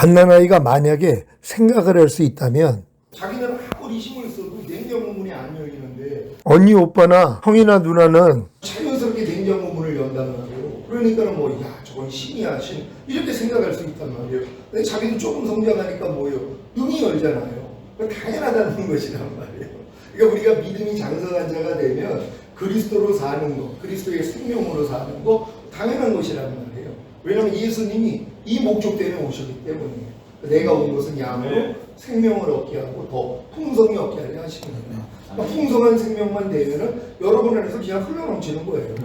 갓난아이가 만약에 생각을 할 수 있다면 자기는 아무리 힘을 써도 냉장고 문이 안 열리는데 언니 오빠나 형이나 누나는 자연스럽게 냉장고 문을 연단 말이에요. 그러니까는 뭐, 야, 저건 신이야, 신. 이렇게 생각할 수 있단 말이에요. 근데 자기도 조금 성장하니까 뭐예요? 눈이 열잖아요. 당연하다는 것이란 말이에요. 그러니까 우리가 믿음이 장성한 자가 되면 그리스도로 사는 거, 그리스도의 생명으로 사는 거 당연한 것이란 말이에요. 왜냐하면 예수님이 이 목적 때문에 오셨기 때문이에요. 내가 온 것은 양으로 생명을 얻게 하고 더 풍성히 얻게 하려 하시는 거예요. 그러니까 풍성한 생명만 되면은 여러분 안에서 그냥 흘러넘치는 거예요.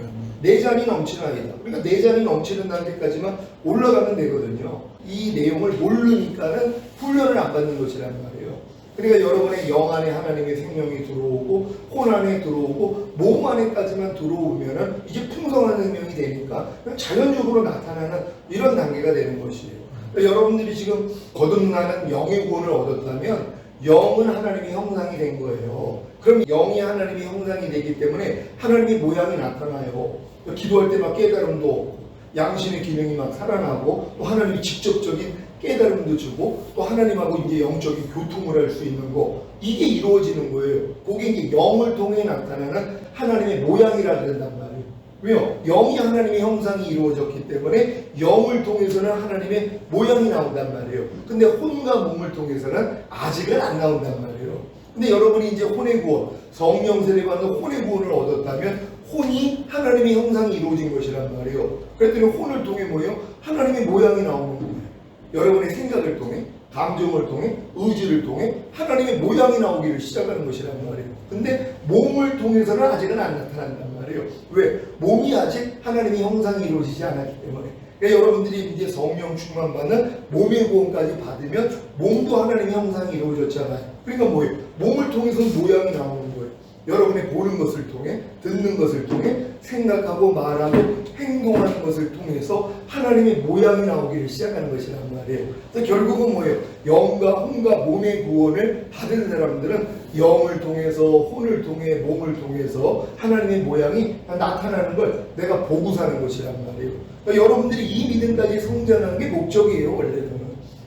내 잔이 넘치는 아이다. 그러니까 내 잔이 넘치는 단계까지만 올라가면 되거든요. 이 내용을 모르니까는 훈련을 안 받는 것이란 말이에요. 그러니까 여러분의 영 안에 하나님의 생명이 들어오고 혼 안에 들어오고 몸 안에까지만 들어오면은 이제 풍성한 생명이 되니까 그냥 자연적으로 나타나는 이런 단계가 되는 것이에요. 그러니까 여러분들이 지금 거듭나는 영의 구원을 얻었다면 영은 하나님의 형상이 된 거예요. 그럼 영이 하나님의 형상이 되기 때문에 하나님의 모양이 나타나요. 기도할 때 막 깨달음도 없고 양심의 기능이 막 살아나고 또 하나님이 직접적인 깨달음도 주고 또 하나님하고 이제 영적인 교통을 할 수 있는 거 이게 이루어지는 거예요. 그게 이제 영을 통해 나타나는 하나님의 모양이라 그런단 말이에요. 왜요? 영이 하나님의 형상이 이루어졌기 때문에 영을 통해서는 하나님의 모양이 나온단 말이에요. 근데 혼과 몸을 통해서는 아직은 안 나온단 말이에요. 근데 여러분이 이제 혼의 구원, 성령 세례받는 혼의 구원을 얻었다면 혼이 하나님의 형상이 이루어진 것이란 말이에요. 그랬더니 혼을 통해 뭐예요? 하나님의 모양이 나오는 거예요. 여러분의 생각을 통해, 감정을 통해, 의지를 통해 하나님의 모양이 나오기를 시작하는 것이란 말이에요. 근데 몸을 통해서는 아직은 안 나타난단 말이에요. 왜? 몸이 아직 하나님의 형상이 이루어지지 않았기 때문에. 그러니까 여러분들이 이제 성령 충만 받는 몸의 구원까지 받으면 몸도 하나님의 형상이 이루어졌잖아요. 그러니까 뭐예요? 몸을 통해서 모양이 나오는 거예요. 여러분의 보는 것을 통해, 듣는 것을 통해, 생각하고 말하고 행동하는 것을 통해서 하나님의 모양이 나오기를 시작하는 것이란 말이에요. 그래서 결국은 뭐예요? 영과 혼과 몸의 구원을 받은 사람들은 영을 통해서, 혼을 통해, 몸을 통해서 하나님의 모양이 나타나는 걸 내가 보고 사는 것이란 말이에요. 그러니까 여러분들이 이 믿음까지 성장하는 게 목적이에요, 원래는.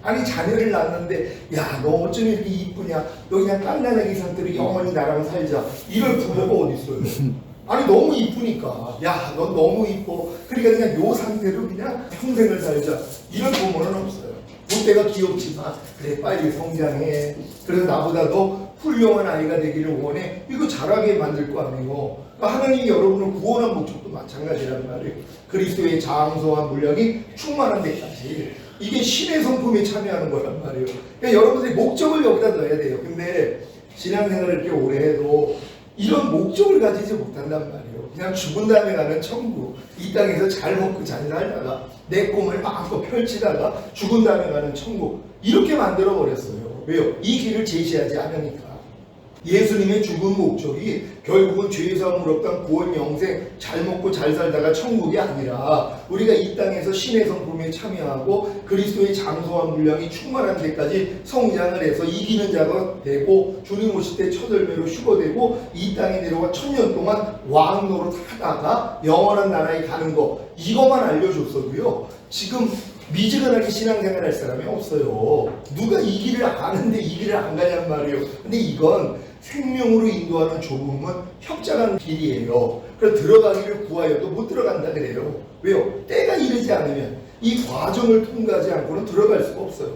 아니 자녀를 낳았는데 야 너 어쩜 이렇게 이쁘냐, 너 그냥 깐난아기 상태로 영원히 나랑 살자, 이럴 부모가 어디 있어요? 아니 너무 이쁘니까 야 너 너무 이뻐 그러니까 그냥 요 상태로 그냥 평생을 살자, 이런 부모는 없어요. 볼 때가 귀엽지만 그래 빨리 성장해, 그래서 나보다 더 훌륭한 아이가 되기를 원해, 이거 잘하게 만들 거 아니에요. 그러니까 하나님이 여러분을 구원한 목적도 마찬가지란 말이에요. 그리스도의 장성한 물량이 충만한 데까지, 이게 신의 성품에 참여하는 거란 말이에요. 그러니까 여러분들이 목적을 여기다 넣어야 돼요. 근데 신앙생활을 이렇게 오래 해도 이런 목적을 가지지 못한단 말이에요. 그냥 죽은 다음에 가는 천국, 이 땅에서 잘 먹고 잘 살다가 내 꿈을 마음껏 펼치다가 죽은 다음에 가는 천국, 이렇게 만들어 버렸어요. 왜요? 이 길을 제시하지 않으니까. 예수님의 죽은 목적이 결국은 죄사함을 없던 구원 영생, 잘 먹고 잘 살다가 천국이 아니라 우리가 이 땅에서 신의 성품에 참여하고 그리스도의 장성한 분량이 충만한 데까지 성장을 해서 이기는 자가 되고 주님 오실 때 첫 열매로 휴거되고 이 땅에 내려와 1000년 동안 왕 노릇하다가 영원한 나라에 가는 거, 이것만 알려줬어도요 지금 미지근하게 신앙생활 할 사람이 없어요. 누가 이 길을 아는데 이 길을 안 가냔 말이에요. 근데 이건 생명으로 인도하는 좁음은 협착하는 길이에요. 그래서 들어가기를 구하여도 못 들어간다 그래요. 왜요? 때가 이르지 않으면 이 과정을 통과하지 않고는 들어갈 수가 없어요.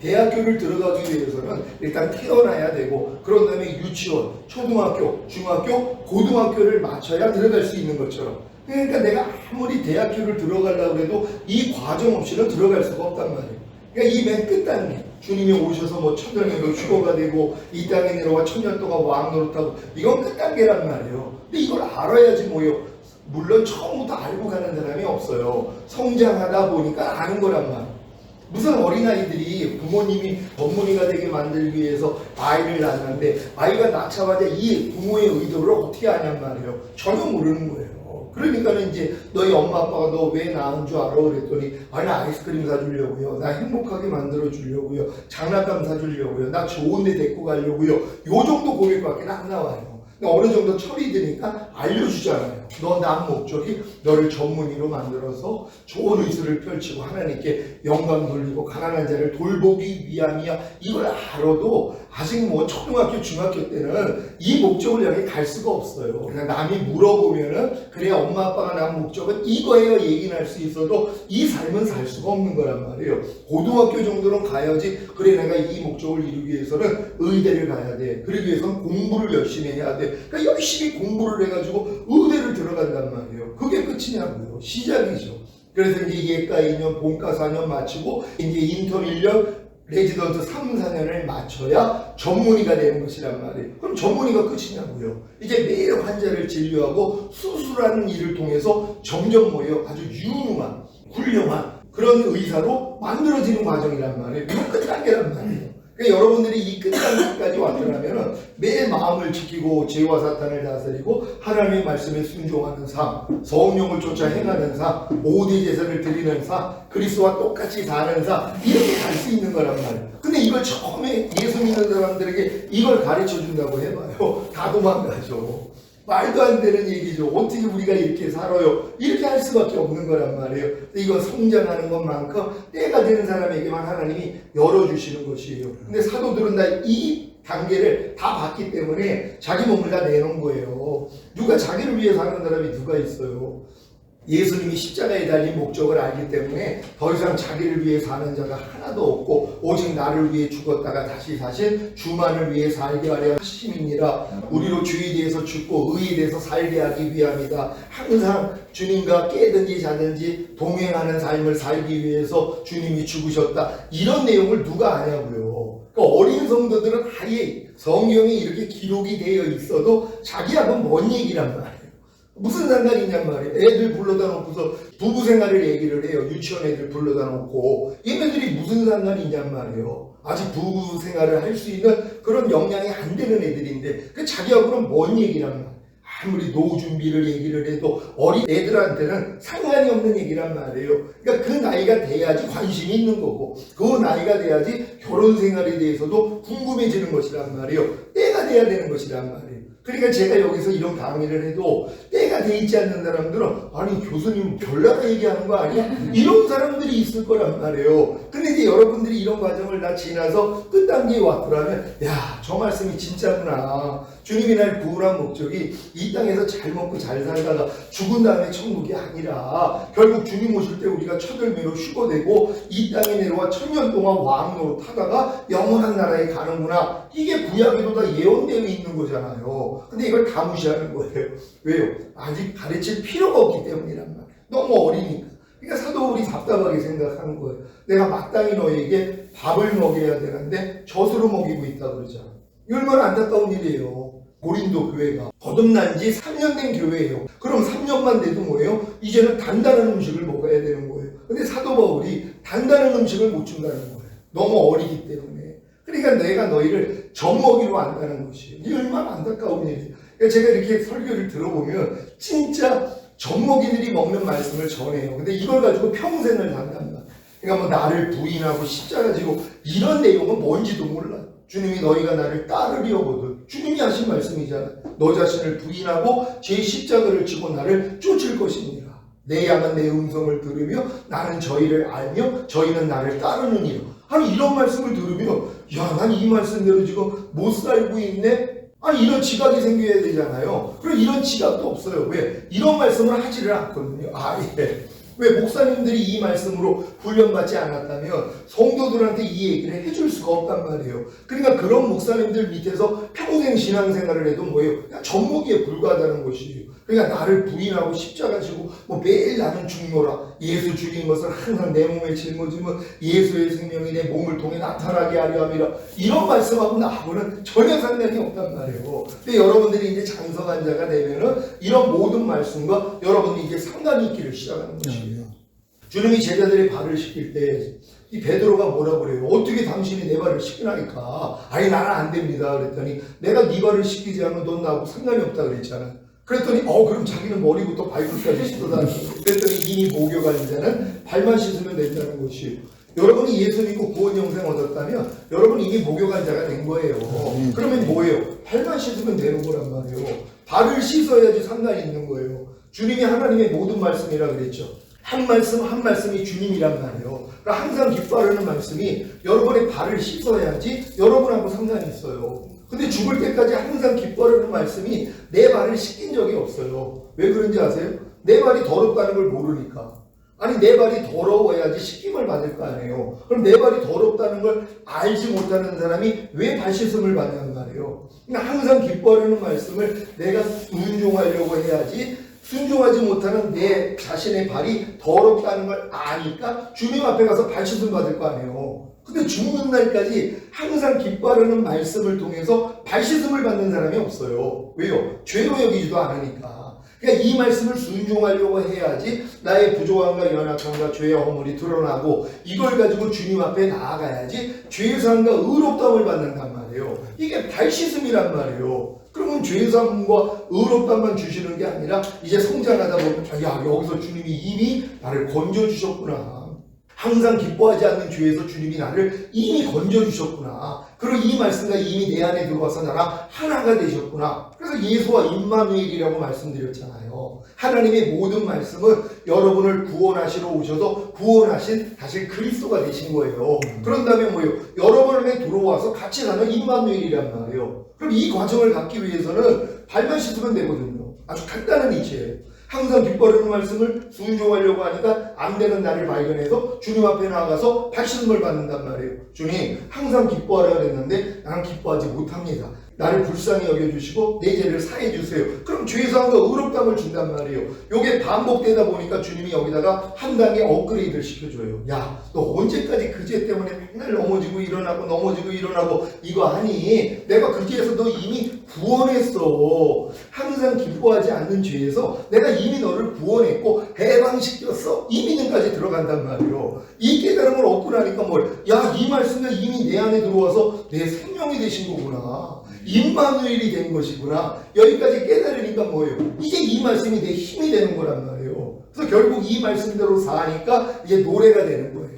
대학교를 들어가기 위해서는 일단 태어나야 되고 그런 다음에 유치원, 초등학교, 중학교, 고등학교를 마쳐야 들어갈 수 있는 것처럼, 그러니까 내가 아무리 대학교를 들어가려고 해도 이 과정 없이는 들어갈 수가 없단 말이에요. 그러니까 이 맨 끝 단계, 주님이 오셔서 뭐 천년으로 휴거가 되고 이 땅에 내려와 1000년 동안 왕 노릇하고, 이건 끝 단계란 말이에요. 근데 이걸 알아야지 뭐예요. 물론 처음부터 알고 가는 사람이 없어요. 성장하다 보니까 아는 거란 말이에요. 무슨 어린아이들이 부모님이 전문의가 되게 만들기 위해서 아이를 낳았는데 아이가 낳자마자 이 부모의 의도를 어떻게 아냔 말이에요. 전혀 모르는 거예요. 그러니까는 이제 너희 엄마 아빠가 너 왜 낳은 줄 알아? 그랬더니 아니 나 아이스크림 사주려고요, 나 행복하게 만들어 주려고요, 장난감 사주려고요, 나 좋은 데 데리고 가려고요, 요 정도 고백밖에 안 나와요. 어느 정도 철이 드니까 알려주잖아요. 너 남 목적이 너를 전문의로 만들어서 좋은 의술을 펼치고 하나님께 영광 돌리고 가난한 자를 돌보기 위함이야. 이걸 알아도 아직 뭐 초등학교, 중학교 때는 이 목적을 향해 갈 수가 없어요. 그냥 남이 물어보면은 그래 엄마 아빠가 난 목적은 이거예요 얘기는 할 수 있어도 이 삶은 살 수가 없는 거란 말이에요. 고등학교 정도는 가야지 그래 내가 이 목적을 이루기 위해서는 의대를 가야 돼. 그러기 위해서는 공부를 열심히 해야 돼. 그러니까 열심히 공부를 해가지고 의대를 들어간단 말이에요. 그게 끝이냐고요. 시작이죠. 그래서 이제 예과 2년, 본과 4년 마치고 이제 인턴 1년, 레지던트 3, 4년을 마쳐야 전문의가 되는 것이란 말이에요. 그럼 전문의가 끝이냐고요. 이제 매일 환자를 진료하고 수술하는 일을 통해서 점점 뭐예요? 아주 유능한, 훌륭한 그런 의사로 만들어지는 과정이란 말이에요. 이거 끝단계란 말이에요. 그러니까 여러분들이 이 끝단계까지 왔더라면 매일 마음을 지키고 죄와 사탄을 다스리고 하나님의 말씀에 순종하는 삶, 성령을 쫓아 행하는 삶, 5대 제사를 드리는 삶, 그리스도와 똑같이 사는 삶, 이렇게 갈 수 있는 거란 말이에요. 근데 이걸 처음에 예수 믿는 사람들에게 이걸 가르쳐 준다고 해봐요. 다 도망가죠. 말도 안 되는 얘기죠. 어떻게 우리가 이렇게 살아요? 이렇게 할 수밖에 없는 거란 말이에요. 이건 성장하는 것만큼 때가 되는 사람에게만 하나님이 열어주시는 것이에요. 근데 사도들은 다 이 단계를 다 봤기 때문에 자기 몸을 다 내놓은 거예요. 누가 자기를 위해 사는 사람이 누가 있어요? 예수님이 십자가에 달린 목적을 알기 때문에 더 이상 자기를 위해 사는 자가 하나도 없고 오직 나를 위해 죽었다가 다시 사신 주만을 위해 살게 하려 하심이니라. 우리로 주에 대해서 죽고 의에 대해서 살게 하기 위함이다. 항상 주님과 깨든지 자든지 동행하는 삶을 살기 위해서 주님이 죽으셨다. 이런 내용을 누가 아냐고요. 그러니까 어린 성도들은 아예 성경에 이렇게 기록이 되어 있어도 자기하고는 먼 얘기란 말이에요. 무슨 상관이냔 말이에요. 애들 불러다 놓고서 부부 생활을 얘기를 해요. 유치원 애들 불러다 놓고 얘네들이 무슨 상관이냔 말이에요. 아직 부부 생활을 할 수 있는 그런 역량이 안 되는 애들인데 그 자기하고는 뭔 얘기란 말이에요. 아무리 노후 준비를 얘기를 해도 어린 애들한테는 상관이 없는 얘기란 말이에요. 그러니까 그 나이가 돼야지 관심이 있는 거고 그 나이가 돼야지 결혼 생활에 대해서도 궁금해지는 것이란 말이에요. 때가 돼야 되는 것이란 말이에요. 그러니까 제가 여기서 이런 강의를 해도 때가 돼 있지 않는 사람들은 아니 교수님 별나라 얘기하는 거 아니야? 이런 사람들이 있을 거란 말이에요. 근데 이제 여러분들이 이런 과정을 다 지나서 끝단계에 왔더라면 야, 저 말씀이 진짜구나. 주님이 날 구원한 목적이 이 땅에서 잘 먹고 잘 살다가 죽은 다음에 천국이 아니라 결국 주님 오실 때 우리가 쳐들매로 휴거되고 이 땅에 내려와 천년 동안 왕노로 타다가 영원한 나라에 가는구나. 이게 구약에도 다 예언되어 있는 거잖아요. 근데 이걸 다 무시하는 거예요. 왜요? 아직 가르칠 필요가 없기 때문이란 말이에요. 너무 어리니까. 그러니까 사도울이 답답하게 생각하는 거예요. 내가 마땅히 너에게 밥을 먹여야 되는데 젖으로 먹이고 있다 그러잖아. 이 얼마나 안타까운 일이에요. 고린도 교회가 거듭난 지 3년 된 교회예요. 그럼 3년만 돼도 뭐예요? 이제는 단단한 음식을 먹어야 되는 거예요. 근데 사도 바울이 단단한 음식을 못 준다는 거예요. 너무 어리기 때문에. 그러니까 내가 너희를 젖먹이로 안다는 것이에요. 이게 얼마나 안타까운 일이에요. 그러니까 제가 이렇게 설교를 들어보면 진짜 젖먹이들이 먹는 말씀을 전해요. 근데 이걸 가지고 평생을 산단 말이에요. 그러니까 뭐 나를 부인하고 십자가 지고 이런 내용은 뭔지도 몰라요. 주님이 너희가 나를 따르려거든. 주님이 하신 말씀이잖아요. 너 자신을 부인하고 제 십자가를 지고 나를 쫓을 것이니라. 내 양은 내 음성을 들으며 나는 저희를 알며 저희는 나를 따르느니라. 아니 이런 말씀을 들으면 야, 난 이 말씀대로 지금 못 살고 있네. 아니 이런 지각이 생겨야 되잖아요. 그럼 이런 지각도 없어요. 왜? 이런 말씀을 하지를 않거든요. 예. 왜 목사님들이 이 말씀으로 훈련받지 않았다면 성도들한테 이 얘기를 해줄 수가 없단 말이에요. 그러니까 그런 목사님들 밑에서 평생 신앙생활을 해도 뭐예요? 그냥 젖먹이에 불과하다는 것이에요. 그러니까 나를 부인하고 십자가 지고 뭐 매일 나는 죽노라. 예수 죽인 것을 항상 내 몸에 짊어지면 예수의 생명이 내 몸을 통해 나타나게 하려 함이라. 이런 말씀하고 나하고는 전혀 상관이 없단 말이에요. 근데 여러분들이 이제 장성한 자가 되면은 이런 모든 말씀과 여러분이 이제 상관이 있기를 시작하는 것이에요. 주님이 제자들의 발을 씻길 때 이 베드로가 뭐라 그래요? 어떻게 당신이 내 발을 씻기나니까? 아니 나는 안 됩니다. 그랬더니 내가 네 발을 씻기지 않으면 넌 나하고 상관이 없다 그랬잖아. 그랬더니 그럼 자기는 머리부터 발끝까지 씻어다. 그랬더니 이미 목욕한 자는 발만 씻으면 된다는 것이. 여러분이 예수 믿고 구원 영생 얻었다면 여러분이 이미 목욕한 자가 된 거예요. 그러면 뭐예요? 발만 씻으면 되는 거란 말이에요. 발을 씻어야지 상관이 있는 거예요. 주님이 하나님의 모든 말씀이라 그랬죠. 한 말씀 한 말씀이 주님이란 말이에요. 그러니까 항상 기뻐하려는 말씀이 여러분의 발을 씻어야지 여러분하고 상관이 있어요. 근데 죽을 때까지 항상 기뻐하려는 말씀이 내 발을 씻긴 적이 없어요. 왜 그런지 아세요? 내 발이 더럽다는 걸 모르니까. 아니 내 발이 더러워야지 씻김을 받을 거 아니에요. 그럼 내 발이 더럽다는 걸 알지 못하는 사람이 왜 발 씻음을 받냐는 말이에요. 그러니까 항상 기뻐하려는 말씀을 내가 순종하려고 해야지 순종하지 못하는 내 자신의 발이 더럽다는 걸 아니까 주님 앞에 가서 발 씻음 받을 거 아니에요. 근데 죽는 날까지 항상 기뻐하려는 말씀을 통해서 발 씻음을 받는 사람이 없어요. 왜요? 죄로 여기지도 않으니까. 그러니까 이 말씀을 순종하려고 해야지 나의 부족함과 연약함과 죄의 허물이 드러나고 이걸 가지고 주님 앞에 나아가야지 죄사함과 의롭다함을 받는단 말이에요. 이게 발 씻음이란 말이에요. 그러면 죄사함과 의롭다함만 주시는 게 아니라 이제 성장하다 보면 야 여기서 주님이 이미 나를 건져주셨구나. 항상 기뻐하지 않는 죄에서 주님이 나를 이미 건져주셨구나. 그리고 이 말씀과 이미 내 안에 들어와서 나랑 하나가 되셨구나. 그래서 예수와 임마누엘이라고 말씀드렸잖아요. 하나님의 모든 말씀은 여러분을 구원하시러 오셔서 구원하신 다시 그리스도가 되신 거예요. 그런 다음에 뭐예요? 여러분에게 들어와서 같이 사는 임마누엘이란 말이에요. 그럼 이 과정을 갖기 위해서는 발만 씻으면 되거든요. 아주 간단한 이치예요. 항상 기뻐하려는 말씀을 순종하려고 하니까 안 되는 나를 발견해서 주님 앞에 나가서 발씻음을 받는단 말이에요. 주님 항상 기뻐하라 그랬는데 나는 기뻐하지 못합니다. 나를 불쌍히 여겨주시고 내 죄를 사해 주세요. 그럼 죄사함과 의롭다함을 준단 말이에요. 요게 반복되다 보니까 주님이 여기다가 한 단계 업그레이드를 시켜줘요. 야, 너 언제까지 그 죄 때문에 맨날 넘어지고 일어나고 이거 하니? 내가 그 죄에서 너 이미 구원했어. 항상 기뻐하지 않는 죄에서 내가 이미 너를 구원했고 해방시켰어. 이 믿음까지 들어간단 말이에요. 이 깨달음을 얻고 나니까 야, 이 말씀이 이미 내 안에 들어와서 내 생명이 되신 거구나. 임마누엘이 된 것이구나. 여기까지 깨달으니까 뭐예요? 이제 이 말씀이 내 힘이 되는 거란 말이에요. 그래서 결국 이 말씀대로 사니까 이제 노래가 되는 거예요.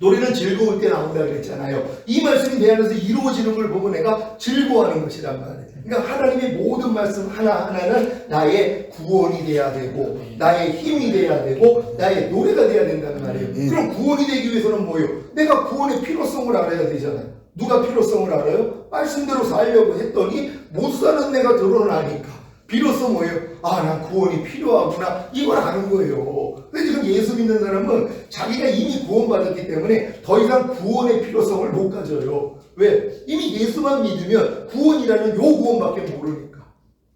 노래는 즐거울 때 나온다 그랬잖아요. 이 말씀이 내 안에서 이루어지는 걸 보고 내가 즐거워하는 것이란 말이에요. 그러니까 하나님의 모든 말씀 하나하나는 나의 구원이 돼야 되고 나의 힘이 돼야 되고 나의 노래가 돼야 된다는 말이에요. 그럼 구원이 되기 위해서는 뭐예요? 내가 구원의 필요성을 알아야 되잖아요. 누가 필요성을 알아요? 말씀대로 살려고 했더니 못 사는 내가 드러나니까 비로소 뭐예요? 아, 난 구원이 필요하구나. 이걸 아는 거예요. 근데 지금 예수 믿는 사람은 자기가 이미 구원받았기 때문에 더 이상 구원의 필요성을 못 가져요. 왜? 이미 예수만 믿으면 구원이라는 요 구원밖에 모르니까.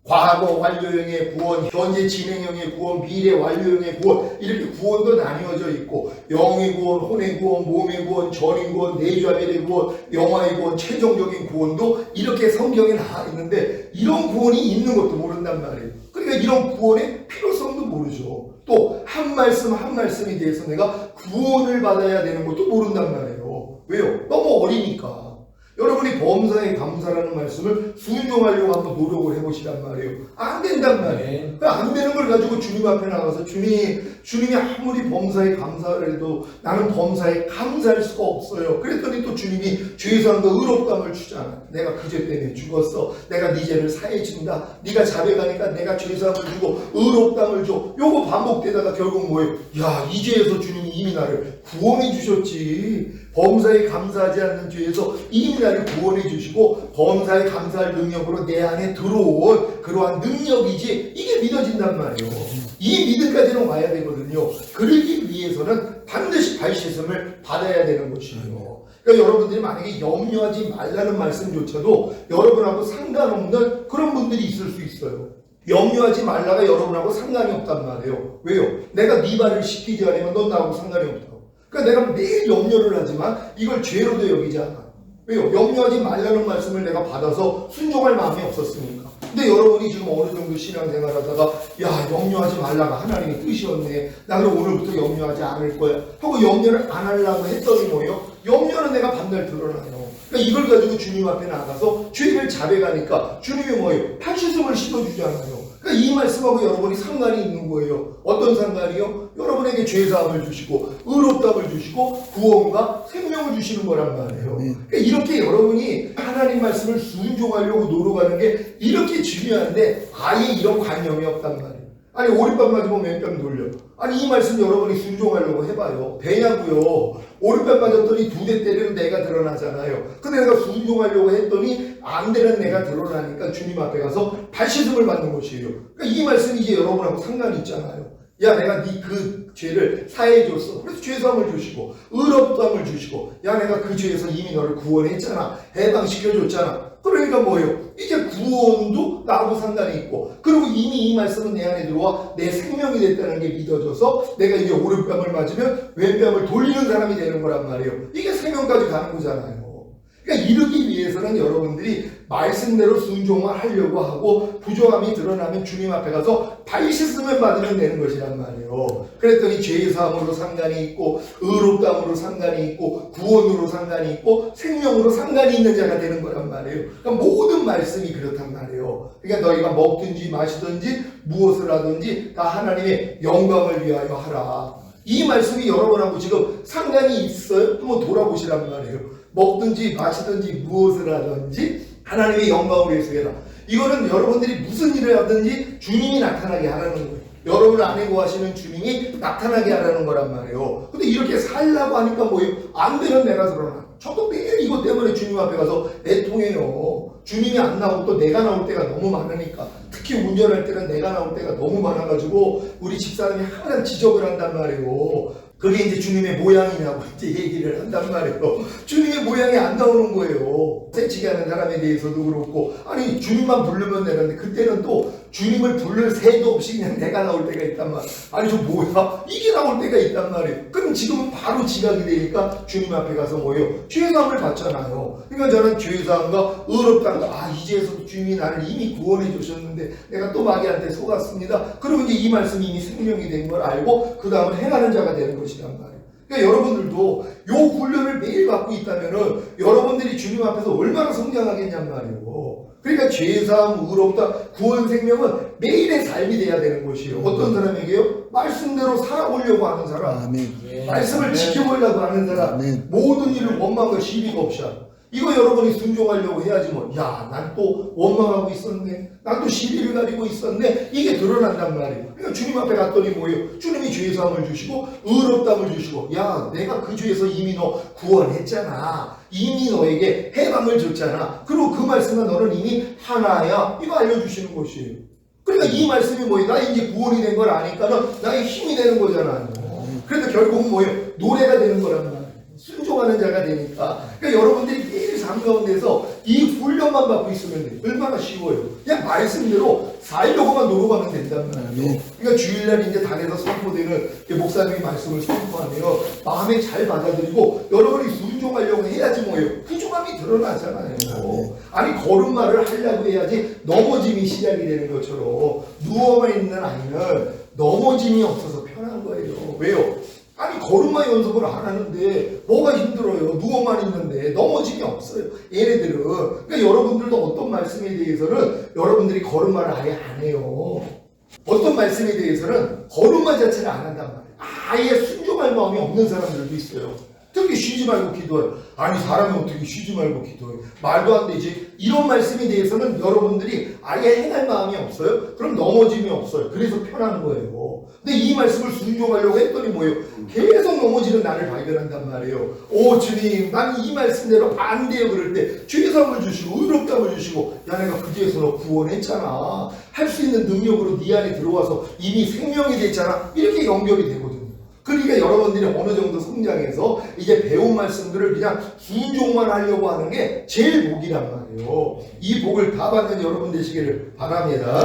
과거 완료형의 구원, 현재 진행형의 구원, 미래 완료형의 구원, 이렇게 구원도 나뉘어져 있고 영의 구원, 혼의 구원, 몸의 구원, 전인 구원, 내좌별의 구원, 영화의 구원, 최종적인 구원도 이렇게 성경에 나와 있는데 이런 구원이 있는 것도 모른단 말이에요. 그러니까 이런 구원의 필요성도 모르죠. 또 한 말씀 한 말씀에 대해서 내가 구원을 받아야 되는 것도 모른단 말이에요. 왜요? 너무 어리니까. 여러분이 범사에 감사라는 말씀을 순종하려고 한번 노력을 해보시란 말이에요. 안 된단 말이에요. 안 되는 걸 가지고 주님 앞에 나가서 주님이 아무리 범사에 감사를 해도 나는 범사에 감사할 수가 없어요. 그랬더니 또 주님이 죄사함과 의롭다함을 주잖아. 내가 그 죄 때문에 죽었어. 내가 네 죄를 사해준다. 네가 자백하니까 내가 죄사함을 주고 의롭다함을 줘. 요거 반복되다가 결국 뭐예요? 야, 이 죄에서 주님이 이미 나를 구원해 주셨지. 범사에 감사하지 않는 죄에서 이미 나를 구원해 주시고 범사에 감사할 능력으로 내 안에 들어온 그러한 능력이지 이게 믿어진단 말이에요. 이 믿음까지는 와야 되거든요. 그러기 위해서는 반드시 발씻음을 받아야 되는 것이에요. 그러니까 여러분들이 만약에 염려하지 말라는 말씀조차도 여러분하고 상관없는 그런 분들이 있을 수 있어요. 염려하지 말라가 여러분하고 상관이 없단 말이에요. 왜요? 내가 네 발을 씻기지 않으면 넌 나하고 상관이 없다고. 그러니까 내가 매일 염려를 하지만 이걸 죄로도 여기지 않아. 왜요? 염려하지 말라는 말씀을 내가 받아서 순종할 마음이 없었으니까. 근데 여러분이 지금 어느 정도 신앙생활 하다가 야, 염려하지 말라가 하나님의 뜻이었네. 나 그럼 오늘부터 염려하지 않을 거야 하고 염려를 안 하려고 했더니 뭐예요? 염려는 내가 반날 드러나요. 그러니까 이걸 가지고 주님 앞에 나가서 죄를 자백하니까 주님이 뭐예요? 팔씻음을 씻어주잖아요. 그러니까 이 말씀하고 여러분이 상관이 있는 거예요. 어떤 상관이요? 여러분에게 죄사함을 주시고 의롭다함을 주시고 구원과 생명을 주시는 거란 말이에요. 그러니까 이렇게 여러분이 하나님 말씀을 순종하려고 노력하는 게 이렇게 중요한데 아예 이런 관념이 없단 말이에요. 아니 오랫밤 맞으면 맨뺨 돌려. 아니 이 말씀 여러분이 순종하려고 해봐요. 되냐고요. 오랫밤 맞았더니 2대 때리는 내가 드러나잖아요. 근데 내가 순종하려고 했더니 안 되는 내가 드러나니까 주님 앞에 가서 발씻음을 받는 것이에요. 그러니까 이 말씀이 이제 여러분하고 상관이 있잖아요. 야 내가 네 그 죄를 사해줬어. 그래서 죄사함을 주시고 의롭다함을 주시고 야 내가 그 죄에서 이미 너를 구원했잖아. 해방시켜줬잖아. 그러니까 뭐예요? 이제 구원도 나하고 상관이 있고 그리고 이미 이 말씀은 내 안에 들어와 내 생명이 됐다는 게 믿어져서 내가 이제 오른뺨을 맞으면 왼뺨을 돌리는 사람이 되는 거란 말이에요. 이게 생명까지 가는 거잖아요. 그러니까 이러기 위해서는 여러분들이 말씀대로 순종을 하려고 하고 부족함이 드러나면 주님 앞에 가서 발씻음을 받으면 되는 것이란 말이에요. 그랬더니 죄사함으로 상관이 있고 의롭다함으로 상관이 있고 구원으로 상관이 있고 생명으로 상관이 있는 자가 되는 거란 말이에요. 그러니까 모든 말씀이 그렇단 말이에요. 그러니까 너희가 먹든지 마시든지 무엇을 하든지 다 하나님의 영광을 위하여 하라. 이 말씀이 여러분하고 지금 상관이 있어요? 한번 돌아보시란 말이에요. 먹든지 마시든지 무엇을 하든지 하나님의 영광을 위해서 해라. 이거는 여러분들이 무슨 일을 하든지 주님이 나타나게 하라는 거예요. 여러분 안에 거하시는 주님이 나타나게 하라는 거란 말이에요. 근데 이렇게 살라고 하니까 뭐예요? 안 되는 내가 드러나. 저도 매일 이것 때문에 주님 앞에 가서 애통해요. 주님이 안 나오고 또 내가 나올 때가 너무 많으니까. 특히 운전할 때는 내가 나올 때가 너무 많아가지고 우리 집사람이 항상 지적을 한단 말이에요. 그게 이제 주님의 모양이냐고 이제 얘기를 한단 말이에요. 주님의 모양이 안 나오는 거예요. 새치기 하는 사람에 대해서도 그렇고 아니 주님만 부르면 되는데 그때는 또 주님을 부를 새도 없이 그냥 내가 나올 때가 있단 말이에요. 아니 저 뭐야? 이게 나올 때가 있단 말이에요. 그럼 지금은 바로 지각이 되니까 주님 앞에 가서 뭐예요? 죄사함을 받잖아요. 그러니까 저는 죄사함과 의롭다함과 이제서도 주님이 나를 이미 구원해 주셨는데 내가 또 마귀한테 속았습니다. 그러면 이제 이 말씀이 이미 생명이 된 걸 알고 그 다음은 행하는 자가 되는 것이란 말이에요. 그러니까 여러분들도 요 훈련을 매일 받고 있다면은 여러분들이 주님 앞에서 얼마나 성장하겠냔 말이에요. 그러니까 죄사함, 의롭다, 구원, 생명은 매일의 삶이 돼야 되는 것이에요. 어떤 사람에게요? 말씀대로 살아보려고 하는 사람, 아멘. 말씀을 지켜보려고 하는 사람, 아멘. 모든 일을 원망과 시비가 없이 하는. 이거 여러분이 순종하려고 해야지 뭐. 야, 난 또 원망하고 있었네. 난 또 시비를 가지고 있었네. 이게 드러난단 말이에요. 그러니까 주님 앞에 갔더니 뭐예요? 주님이 죄사함을 주시고 의롭다함을 주시고 야, 내가 그 죄에서 이미 너 구원했잖아. 이미 너에게 해방을 줬잖아. 그리고 그 말씀은 너는 이미 하나야. 이거 알려주시는 것이에요. 그러니까 이 말씀이 뭐예요? 나 이제 구원이 된 걸 아니까는 나의 힘이 되는 거잖아요. 그래서 결국은 뭐예요? 노래가 되는 거란 말이에요. 순종하는 자가 되니까. 그러니까 여러분들이 매일 삶 가운데서 이 훈련만 받고 있으면 돼요. 얼마나 쉬워요. 그냥 말씀대로 살려고만 노력하면 된단 말이에요. 그러니까 주일날 이제 단에서 선포되는 목사님이 말씀을 선포하면 마음에 잘 받아들이고 여러분이 순종하려고 해야지 뭐예요. 부족함이 드러나잖아요. 아니 걸음마를 하려고 해야지 넘어짐이 시작이 되는 것처럼 누워만 있는 아이는 넘어짐이 없어서 편한 거예요. 왜요? 아니 걸음마 연습을 안 하는데 뭐가 힘들어요. 누워만 있는데 넘어짐이 없어요. 얘네들은. 그러니까 여러분들도 어떤 말씀에 대해서는 여러분들이 걸음마를 아예 안 해요. 어떤 말씀에 대해서는 걸음마 자체를 안 한단 말이에요. 아예 순종할 마음이 없는 사람들도 있어요. 특히 쉬지 말고 기도해요. 아니 사람이 어떻게 쉬지 말고 기도해요. 말도 안 되지. 이런 말씀에 대해서는 여러분들이 아예 행할 마음이 없어요. 그럼 넘어짐이 없어요. 그래서 편한 거예요. 근데 이 말씀을 순종하려고 했더니 뭐예요? 계속 넘어지는 나를 발견한단 말이에요. 오 주님 난 이 말씀대로 안 돼요. 그럴 때 죄사함을 주시고 의롭다함을 주시고 야 내가 그 죄에서 너 구원했잖아. 할 수 있는 능력으로 네 안에 들어와서 이미 생명이 됐잖아. 이렇게 연결이 되거든요. 그러니까 여러분들이 어느 정도 성장해서 이제 배운 말씀들을 그냥 순종만 하려고 하는 게 제일 복이란 말이에요. 이 복을 다 받는 여러분 되시기를 바랍니다.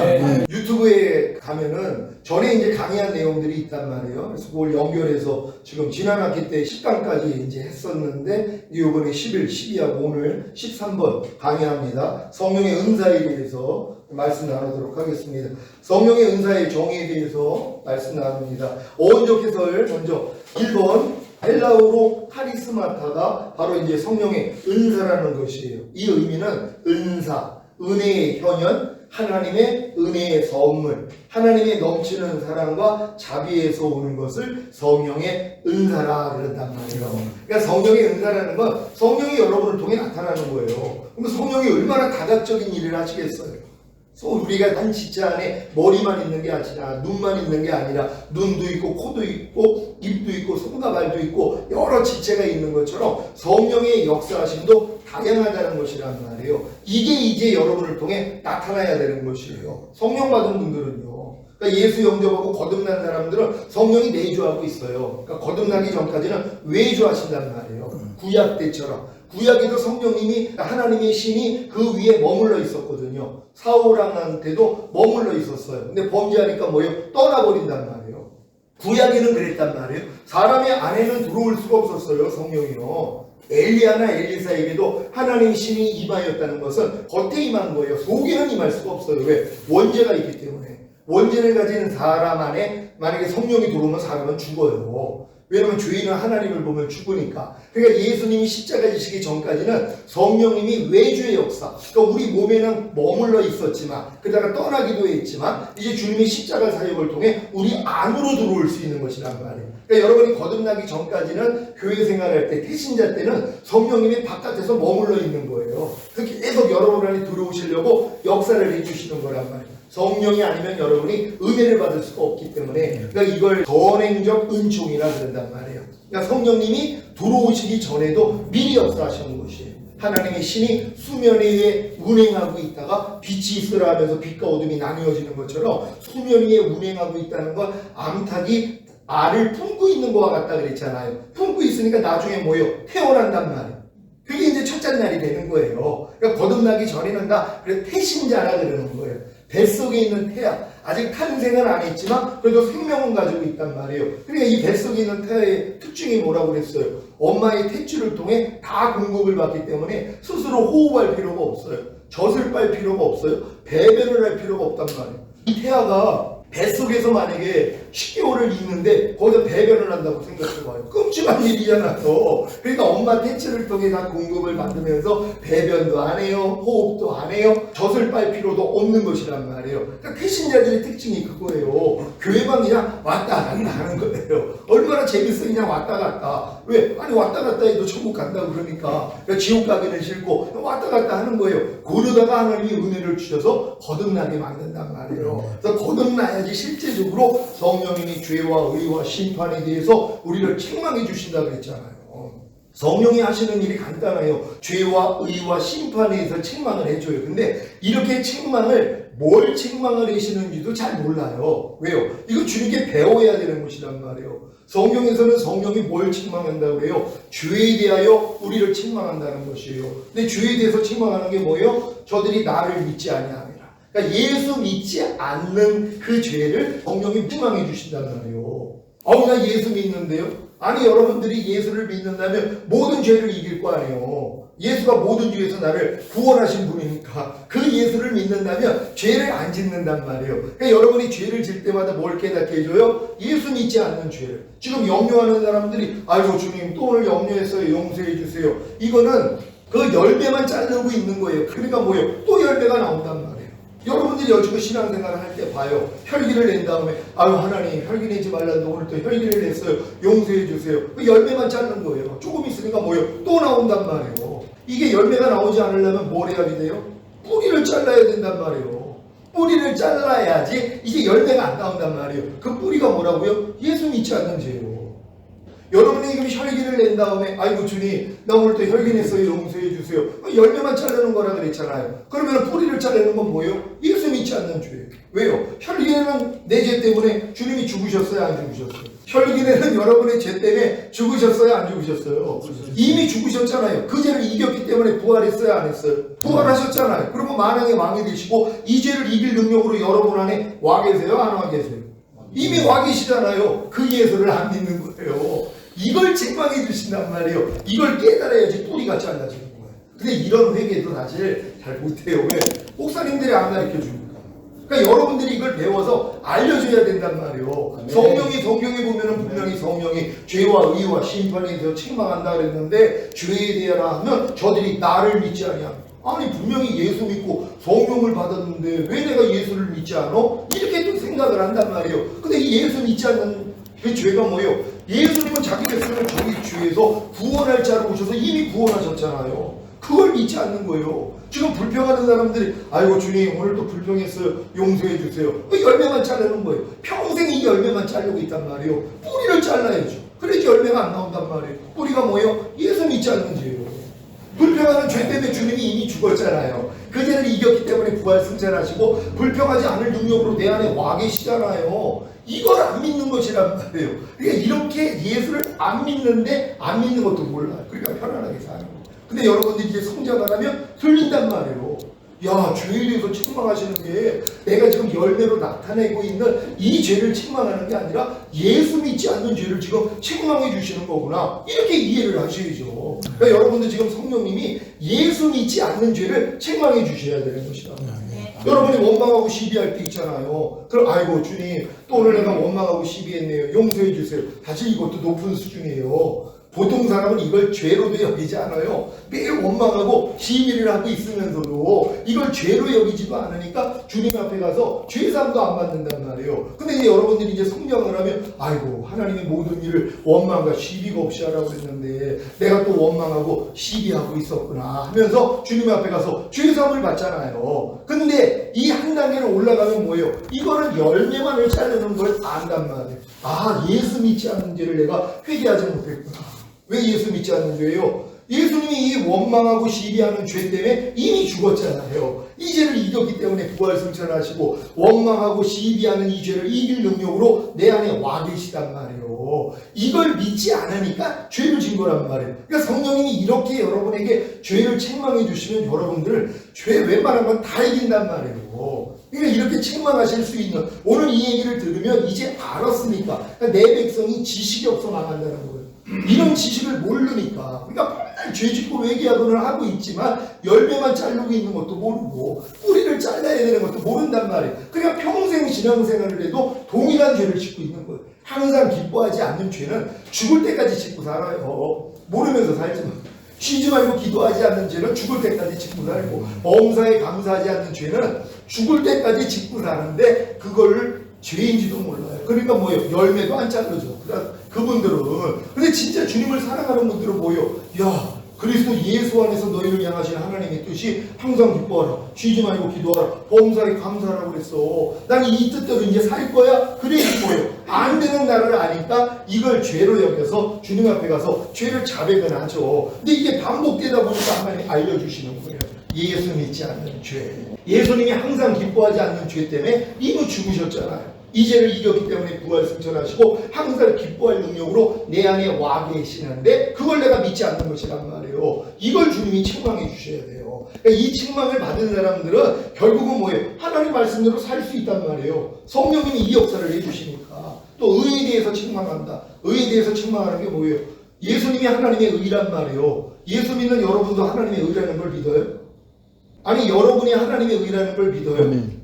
유튜브에 가면은 전에 이제 강의한 내용들이 있단 말이에요. 그래서 그걸 연결해서 지금 지난 학기 때 10강까지 이제 했었는데 이번에 11, 12하고 오늘 13번 강의합니다. 성령의 은사에 대해서 말씀 나누도록 하겠습니다. 성령의 은사의 정의에 대해서 말씀 나눕니다. 어원적 해설 먼저 1번 헬라어로 카리스마타가 바로 이제 성령의 은사라는 것이에요. 이 의미는 은사, 은혜의 현현, 하나님의 은혜의 선물, 하나님의 넘치는 사랑과 자비에서 오는 것을 성령의 은사라 그런단 말이에요. 그러니까 성령의 은사라는 건 성령이 여러분을 통해 나타나는 거예요. 그럼 성령이 얼마나 다각적인 일을 하시겠어요? 우리가 한 지체 안에 머리만 있는 게 아니라 눈만 있는 게 아니라 눈도 있고 코도 있고 입도 있고 손과 발도 있고 여러 지체가 있는 것처럼 성령의 역사하심도 다양하다는 것이란 말이에요. 이게 이제 여러분을 통해 나타나야 되는 것이에요. 성령 받은 분들은요. 그러니까 예수 영접하고 거듭난 사람들은 성령이 내주하고 있어요. 그러니까 거듭나기 전까지는 외주하신단 말이에요. 구약 때처럼. 구약에도 성령님이 하나님의 신이 그 위에 머물러 있었거든요. 사울왕한테도 머물러 있었어요. 근데 범죄하니까 뭐예요? 떠나버린단 말이에요. 구약에는 그랬단 말이에요. 사람의 안에는 들어올 수가 없었어요. 성령이요. 엘리야나 엘리사에게도 하나님의 신이 임하였다는 것은 겉에 임한 거예요. 속에는 임할 수가 없어요. 왜? 원죄가 있기 때문에. 원죄를 가진 사람 안에 만약에 성령이 들어오면 사람은 죽어요. 왜냐하면 죄인은 하나님을 보면 죽으니까. 그러니까 예수님이 십자가 지시기 전까지는 성령님이 외주의 역사, 그러니까 우리 몸에는 머물러 있었지만 그다가 떠나기도 했지만 이제 주님이 십자가 사역을 통해 우리 안으로 들어올 수 있는 것이란 말이에요. 그러니까 여러분이 거듭나기 전까지는 교회 생활할 때 태신자 때는 성령님이 바깥에서 머물러 있는 거예요. 그렇게 계속 여러분 안에 들어오시려고 역사를 해주시는 거란 말이에요. 성령이 아니면 여러분이 은혜를 받을 수가 없기 때문에 그러니까 이걸 선행적 은총이라 그런단 말이에요. 그러니까 성령님이 들어오시기 전에도 미리 역사하시는 것이에요. 하나님의 신이 수면 위에 운행하고 있다가 빛이 있으라 하면서 빛과 어둠이 나뉘어지는 것처럼 수면 위에 운행하고 있다는 건 암탉이 알을 품고 있는 것과 같다 그랬잖아요. 품고 있으니까 나중에 뭐예요? 태어난단 말이에요. 그게 이제 첫째 날이 되는 거예요. 그러니까 거듭나기 전에는 다 그래 태신자라 그러는 거예요. 뱃속에 있는 태아, 아직 탄생은 안 했지만 그래도 생명은 가지고 있단 말이에요. 그러니까 이 뱃속에 있는 태아의 특징이 뭐라고 그랬어요? 엄마의 탯줄을 통해 다 공급을 받기 때문에 스스로 호흡할 필요가 없어요. 젖을 빨 필요가 없어요. 배변을 할 필요가 없단 말이에요. 이 태아가 뱃속에서 만약에 10개월을 있는데 거기서 배변을 한다고 생각해봐요. 끔찍한 일이잖아요. 그러니까 엄마 탯줄을 통해 다 공급을 받으면서 배변도 안 해요. 호흡도 안 해요. 젖을 빨 필요도 없는 것이란 말이에요. 그러니까 태신자들의 특징이 그거예요. 교회만 그냥 왔다 갔다 하는 거예요. 얼마나 재밌어 그냥 왔다 갔다. 왜? 아니 왔다 갔다 해도 천국 간다고 그러니까 지옥 가기는 싫고 왔다 갔다 하는 거예요. 그러다가 하나님이 은혜를 주셔서 거듭나게 만든단 말이에요. 그래서 거듭나야지 실제적으로 성령님이 죄와 의와 심판에 대해서 우리를 책망해 주신다 그랬잖아요. 성령이 하시는 일이 간단해요. 죄와 의와 심판에 대해서 책망을 해줘요. 근데 이렇게 뭘 책망을 하시는지도 잘 몰라요. 왜요? 이거 주님께 배워야 되는 것이란 말이에요. 성경에서는 성령이 뭘 책망한다고 그래요? 죄에 대하여 우리를 책망한다는 것이에요. 근데 죄에 대해서 책망하는 게 뭐예요? 저들이 나를 믿지 아니하니라. 그러니까 예수 믿지 않는 그 죄를 성령이 책망해 주신단 말이에요. 나 예수 믿는데요? 아니 여러분들이 예수를 믿는다면 모든 죄를 이길 거 아니에요. 예수가 모든 죄에서 나를 구원하신 분이니까 그 예수를 믿는다면 죄를 안 짓는단 말이에요. 그러니까 여러분이 죄를 질 때마다 뭘 깨닫게 해줘요? 예수 믿지 않는 죄를. 지금 염려하는 사람들이 아이고 주님 또 오늘 염려했어요. 용서해 주세요. 이거는 그 10배만 자르고 있는 거예요. 그러니까 뭐예요? 또 10배가 나온단 말이에요. 여러분들이 여지껏 신앙생활을 할 때 봐요. 혈기를 낸 다음에 하나님 혈기 내지 말라는데 오늘 또 혈기를 냈어요. 용서해 주세요. 그 열매만 자르는 거예요. 조금 있으니까 뭐예요? 또 나온단 말이에요. 이게 열매가 나오지 않으려면 뭘 해야 돼요? 뿌리를 잘라야 된단 말이에요. 뿌리를 잘라야지 이게 열매가 안 나온단 말이에요. 그 뿌리가 뭐라고요? 예수 믿지 않는 죄예요. 여러분이 지금 혈기를 낸 다음에 아이고 주님 나 오늘 또 혈기 냈어요. 용서해 주세요. 열매만 자르는 거라 그랬잖아요. 그러면 뿌리를 자르는 건 뭐예요? 예수 믿지 않는 죄예요. 왜요? 혈기내는 내 죄 때문에 주님이 죽으셨어요? 안 죽으셨어요? 혈기내는 여러분의 죄 때문에 죽으셨어요? 안 죽으셨어요? 이미 죽으셨잖아요. 그 죄를 이겼기 때문에 부활했어요? 안 했어요? 부활하셨잖아요. 그러면 만왕의 왕이 되시고 이 죄를 이길 능력으로 여러분 안에 와 계세요? 안 와 계세요? 이미 와 계시잖아요. 그 예수를 안 믿는 거예요. 이걸 책망해 주신단 말이에요. 이걸 깨달아야지 뿌리가 잘라지는 거예요. 근데 이런 회개도 사실 잘 못해요. 왜? 목사님들이 안 가르쳐 주니까. 그러니까 여러분들이 이걸 배워서 알려줘야 된단 말이에요. 성령이 성경에 보면은 분명히 성령이 죄와 의와 심판에 대해서 책망한다 그랬는데 죄에 대하라 하면 저들이 나를 믿지 아니하며 아니 분명히 예수 믿고 성령을 받았는데 왜 내가 예수를 믿지 않아? 이렇게 또 생각을 한단 말이에요. 근데 이 예수 믿지 않는 그 죄가 뭐예요? 예수님은 자기 백성을 저기 죄에서 구원할 자로 오셔서 이미 구원하셨잖아요. 그걸 믿지 않는 거예요. 지금 불평하는 사람들이 아이고 주님 오늘도 불평했어요. 용서해 주세요. 그 열매만 자르는 거예요. 평생 이 열매만 자르고 있단 말이에요. 뿌리를 잘라야죠. 그래야지 열매가 안 나온단 말이에요. 뿌리가 뭐예요? 예수 믿지 않는 죄예요. 불평하는 죄 때문에 주님이 이미 죽었잖아요. 그 죄를 이겼기 때문에 부활 승천하시고 불평하지 않을 능력으로 내 안에 와 계시잖아요. 이걸 안 믿는 것이란 말이에요. 그러니까 이렇게 예수를 안 믿는데 안 믿는 것도 몰라요. 그러니까 편안하게 사는 거예요. 근데 여러분들이 이제 성장을 하면 틀린단 말이에요. 야, 죄에 대해서 책망하시는 게 내가 지금 열매로 나타내고 있는 이 죄를 책망하는 게 아니라 예수 믿지 않는 죄를 지금 책망해 주시는 거구나. 이렇게 이해를 하셔야죠. 그러니까 여러분들 지금 성령님이 예수 믿지 않는 죄를 책망해 주셔야 되는 것이다. 여러분이 원망하고 시비할 때 있잖아요. 그럼 아이고 주님 또 오늘 내가 원망하고 시비했네요. 용서해 주세요. 사실 이것도 높은 수준이에요. 보통 사람은 이걸 죄로도 여기지 않아요. 매일 원망하고 시비를 하고 있으면서도 이걸 죄로 여기지도 않으니까 주님 앞에 가서 죄사함도 안 받는단 말이에요. 근데 이제 여러분들이 이제 성령을 하면 아이고 하나님의 모든 일을 원망과 시비가 없이 하라고 그랬는데 내가 또 원망하고 시비하고 있었구나 하면서 주님 앞에 가서 죄사함을 받잖아요. 근데 이 한 단계로 올라가면 뭐예요? 이거는 열매만을 자르는 걸 안단 말이에요. 아, 예수 믿지 않는 죄를 내가 회개하지 못했구나. 왜 예수 믿지 않는 죄예요? 예수님이 이 원망하고 시비하는 죄 때문에 이미 죽었잖아요. 이 죄를 이겼기 때문에 부활 승천하시고 원망하고 시비하는 이 죄를 이길 능력으로 내 안에 와 계시단 말이에요. 이걸 믿지 않으니까 죄를 진 거란 말이에요. 그러니까 성령님이 이렇게 여러분에게 죄를 책망해 주시면 여러분들 죄 웬만한 건 다 이긴단 말이에요. 그러니까 이렇게 책망하실 수 있는 오늘 이 얘기를 들으면 이제 알았으니까 그러니까 내 백성이 지식이 없어 망한다는 거예요. 이런 지식을 모르니까 그러니까 맨날 죄짓고 외계하고는 하고 있지만 열매만 자르고 있는 것도 모르고 뿌리를 잘라야 되는 것도 모른단 말이에요. 그러니까 평생 신앙생활을 해도 동일한 죄를 짓고 있는 거예요. 항상 기뻐하지 않는 죄는 죽을 때까지 짓고 살아요. 모르면서 살지만 쉬지 말고 기도하지 않는 죄는 죽을 때까지 짓고 살고 범사에 감사하지 않는 죄는 죽을 때까지 짓고 사는데 그걸 죄인지도 몰라요. 그러니까 뭐예요? 열매도 안 자르죠. 그분들은. 근데 진짜 주님을 사랑하는 분들은 뭐예요? 야, 그리스도 예수 안에서 너희를 향하신 하나님의 뜻이 항상 기뻐하라. 쉬지 말고 기도하라. 범사에 감사하라고 그랬어. 난 이 뜻대로 이제 살 거야? 그래 뭐예요? 안 되는 나를 아니까 이걸 죄로 여겨서 주님 앞에 가서 죄를 자백은 하죠. 근데 이게 반복되다 보니까 하나님이 알려주시는 거예요. 예수 믿지 않는 죄. 예수님이 항상 기뻐하지 않는 죄 때문에 이미 죽으셨잖아요. 이 죄를 이겼기 때문에 부활 승천하시고 항상 기뻐할 능력으로 내 안에 와 계시는데 그걸 내가 믿지 않는 것이란 말이에요. 이걸 주님이 책망해 주셔야 돼요. 그러니까 이 책망을 받은 사람들은 결국은 뭐예요? 하나님 말씀대로 살 수 있단 말이에요. 성령님이 이 역사를 해주시니까. 또 의에 대해서 책망한다. 의에 대해서 책망하는 게 뭐예요? 예수님이 하나님의 의란 말이에요. 예수 믿는 여러분도 하나님의 의라는 걸 믿어요? 아니 여러분이 하나님의 의라는 걸 믿어요?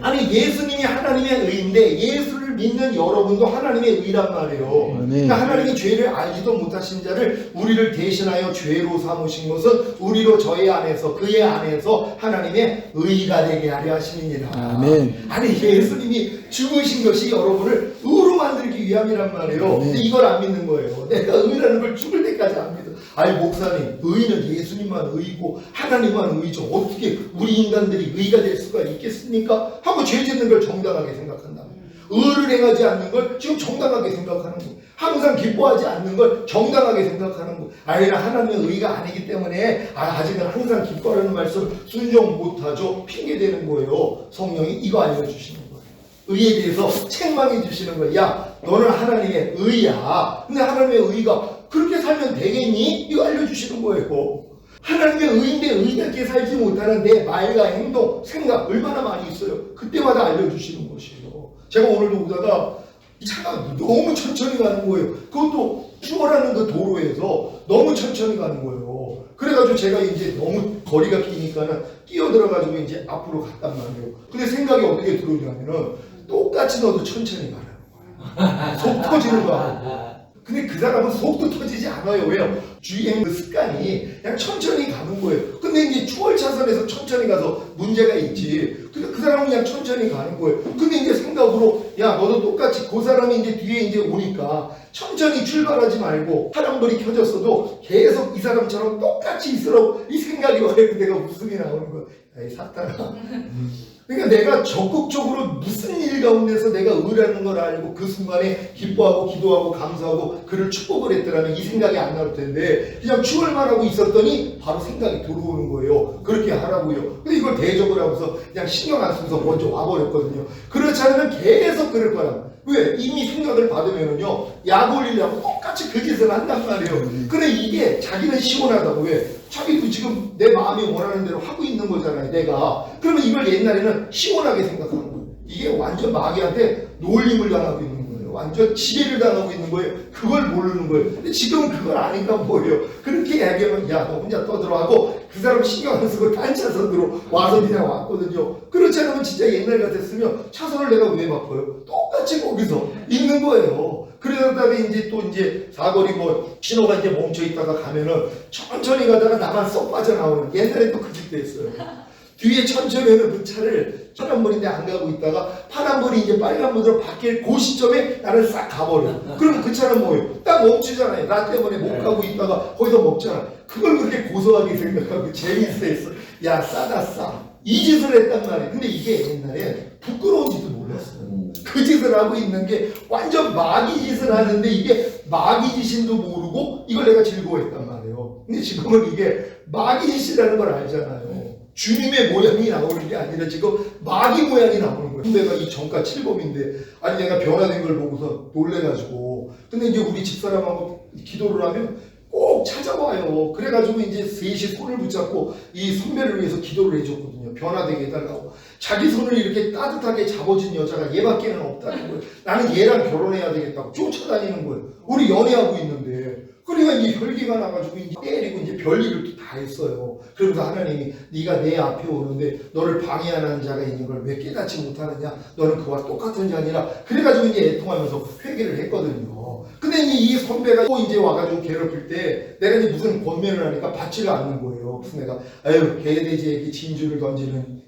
아니 예수님이 하나님의 의인데 예수를 믿는 여러분도 하나님의 의란 말이에요. 그러니까 하나님이 죄를 알지도 못하신 자를 우리를 대신하여 죄로 삼으신 것은 우리로 저의 안에서 그의 안에서 하나님의 의가 되게 하려 하심이니라. 아멘. 아니 예수님이 죽으신 것이 여러분을 의로 만들기 위함이란 말이에요. 근데 이걸 안 믿는 거예요. 내가 의라는 걸 죽을 때까지 안 믿어. 아니 목사님 의는 예수님만 의고 하나님만 의죠. 어떻게 우리 인간들이 의가 될 수가 있겠습니까? 하고 죄 짓는 걸 정당하게 생각한다. 의를 행하지 않는 걸 지금 정당하게 생각하는 거예요. 항상 기뻐하지 않는 걸 정당하게 생각하는 거예요. 아니라 하나님의 의가 아니기 때문에 아직은 항상 기뻐하는 말씀 순종 못하죠. 핑계대는 거예요. 성령이 이거 알려주시는 거예요. 의에 대해서 책망해 주시는 거예요. 야 너는 하나님의 의야. 근데 하나님의 의가 그렇게 살면 되겠니? 이거 알려주시는 거예요. 하나님의 의인데 의답게 살지 못하는 내 말과 행동, 생각 얼마나 많이 있어요. 그때마다 알려주시는 것이에요. 제가 오늘도 오다가 이 차가 너무 천천히 가는 거예요. 그것도 추월하는 그 도로에서 너무 천천히 가는 거예요. 그래가지고 제가 이제 너무 거리가 기니까는 끼어들어가지고 이제 앞으로 갔단 말이에요. 근데 생각이 어떻게 들어오냐면은 똑같이 너도 천천히 가라는 거예요. 속 터지는 거 아니고. 근데 그 사람은 속도 터지지 않아요. 왜요? 주행 그 습관이 그냥 천천히 가는 거예요. 근데 이제 추월 차선에서 천천히 가서 문제가 있지. 근데 그 사람은 그냥 천천히 가는 거예요. 근데 이제 생각으로 야 너도 똑같이 그 사람이 이제 뒤에 이제 오니까 천천히 출발하지 말고 파란불이 켜졌어도 계속 이 사람처럼 똑같이 있으라고 이 생각이 와요. 내가 웃음이 나오는 거야. 야, 이 사탄아. 그러니까 내가 적극적으로 무슨 일 가운데서 내가 의라는 걸 알고 그 순간에 기뻐하고 기도하고 감사하고 그를 축복을 했더라면 이 생각이 안 나올 텐데 그냥 추월만 하고 있었더니 바로 생각이 들어오는 거예요. 그렇게 하라고요. 근데 이걸 대적을 하고서 그냥 신경 안 쓰면서 먼저 와버렸거든요. 그렇지 않으면 계속 그럴 거야. 왜? 이미 생각을 받으면은요 약 올리려고 똑같이 그 짓을 한단 말이에요. 근데 이게 자기는 시원하다고. 왜? 자기도 지금 내 마음이 원하는 대로 하고 있는 거잖아요, 내가. 그러면 이걸 옛날에는 시원하게 생각하는 거예요. 이게 완전 마귀한테 놀림을 당하고 있는 거예요. 완전 지배를 당하고 있는 거예요. 그걸 모르는 거예요. 근데 지금은 그걸 아니까 뭐예요? 그렇게 이야기하면 야, 너 혼자 떠들어 하고 그 사람 신경 안 쓰고 딴 차선으로 와서 그냥 왔거든요. 그렇지 않으면 진짜 옛날 같았으면 차선을 내가 왜 바꿔요? 똑같이 거기서 있는 거예요. 그러다가 이제 또 이제 사거리 뭐 신호가 이제 멈춰 있다가 가면은 천천히 가다가 나만 쏙 빠져나오는 옛날에 또 그 집도 있어요. 뒤에 천천히 오는 그 차를 파란불인데 안 가고 있다가 파란불이 이제 빨간불로 바뀔 그 시점에 나를 싹 가버려. 그럼 그 차는 뭐예요? 딱 멈추잖아요. 나 때문에 못 가고 있다가 거기서 먹잖아. 그걸 그렇게 고소하게 생각하고 재미있어 했어. 야 싸다 싸. 이 짓을 했단 말이에요. 근데 이게 옛날에 부끄러운지도 몰랐어요. 그 짓을 하고 있는 게 완전 마귀 짓을 하는데 이게 마귀 짓인도 모르고 이걸 내가 즐거워했단 말이에요. 근데 지금은 이게 마귀 짓이라는 걸 알잖아요. 주님의 모양이 나오는 게 아니라 지금 마귀 모양이 나오는 거예요. 내가 이 정가 7범인데 아니 내가 변화된 걸 보고서 놀래가지고 근데 이제 우리 집사람하고 기도를 하면 꼭 찾아와요. 그래가지고 이제 셋이 손을 붙잡고 이 선배를 위해서 기도를 해줬거든요. 변화되게 해달라고. 자기 손을 이렇게 따뜻하게 잡아준 여자가 얘밖에는 없다는 거예요. 나는 얘랑 결혼해야 되겠다고 쫓아다니는 거예요. 우리 연애하고 있는데. 그러니까 이제 혈기가 나가지고 이제 때리고 이제 별일을 또 다 했어요. 그러면서 하나님이 네가 내 앞에 오는데 너를 방해하는 자가 있는 걸 왜 깨닫지 못하느냐? 너는 그와 똑같은 자니라. 그래가지고 이제 애통하면서 회개를 했거든요. 근데 이 선배가 또 이제 와가지고 괴롭힐 때 내가 이제 무슨 권면을 하니까 받지를 않는 거예요. 그래서 내가 아유 개돼지에게 진주를 던지는